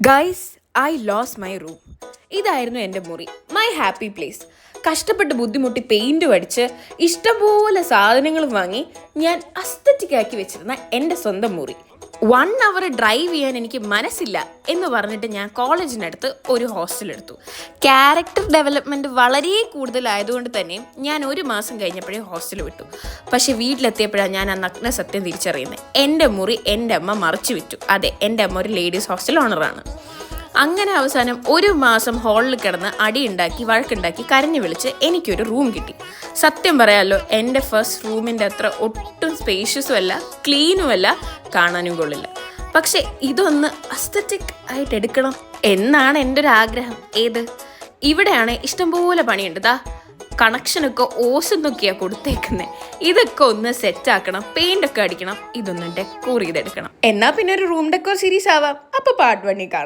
Guys, I lose my room. ഇതായിരുന്നു എൻ്റെ മുറി, മൈ ഹാപ്പി പ്ലേസ്. കഷ്ടപ്പെട്ട് ബുദ്ധിമുട്ടി പെയിൻറ്റും അടിച്ച് ഇഷ്ടംപോലെ സാധനങ്ങളും വാങ്ങി ഞാൻ അസ്തറ്റിക് ആക്കി വെച്ചിരുന്ന എൻ്റെ സ്വന്തം മുറി. 1 അവർ ഡ്രൈവ് ചെയ്യാൻ എനിക്ക് മനസ്സില്ല എന്ന് പറഞ്ഞിട്ട് ഞാൻ കോളേജിനടുത്ത് ഒരു ഹോസ്റ്റൽ എടുത്തു. ക്യാരക്ടർ ഡെവലപ്മെൻറ്റ് വളരെ കൂടുതലായതുകൊണ്ട് തന്നെ ഞാൻ 1 മാസം കഴിഞ്ഞപ്പോഴേ ഹോസ്റ്റൽ വിട്ടു. പക്ഷേ വീട്ടിലെത്തിയപ്പോഴാണ് ഞാൻ ആ നഗ്ന സത്യം തിരിച്ചറിയുന്നത്. എൻ്റെ മുറി എൻ്റെ അമ്മ മറിച്ചു വിറ്റു. അതെ, എൻ്റെ അമ്മ ഒരു ലേഡീസ് ഹോസ്റ്റൽ ഓണറാണ്. അങ്ങനെ അവസാനം 1 മാസം ഹോളിൽ കിടന്ന് അടിയുണ്ടാക്കി വഴക്കുണ്ടാക്കി കരഞ്ഞു വിളിച്ച് എനിക്കൊരു റൂം കിട്ടി. സത്യം പറയാമല്ലോ, എൻ്റെ ഫസ്റ്റ് റൂമിൻ്റെ അത്ര ഒട്ടും സ്പേഷ്യസും അല്ല, ക്ലീനും അല്ല, കാണാനും കൊള്ളില്ല. പക്ഷെ ഇതൊന്ന് അസ്തറ്റിക് ആയിട്ട് എടുക്കണം എന്നാണ് എൻ്റെ ഒരു ആഗ്രഹം. ഏത്? ഇവിടെയാണ് ഇഷ്ടംപോലെ പണിയുണ്ട്. കണക്ഷനൊക്കെ ഓസെന്നൊക്കെയാണ് കൊടുത്തേക്കുന്നത്. ഇതൊക്കെ ഒന്ന് സെറ്റാക്കണം, പെയിൻ്റൊക്കെ അടിക്കണം, ഇതൊന്ന് ഡെക്കോർ ചെയ്തെടുക്കണം. എന്നാൽ പിന്നെ ഒരു റൂം ഡെക്കോർ സീരീസ് ആവാം. അപ്പോൾ പാർട്ട് 1 കാണാം.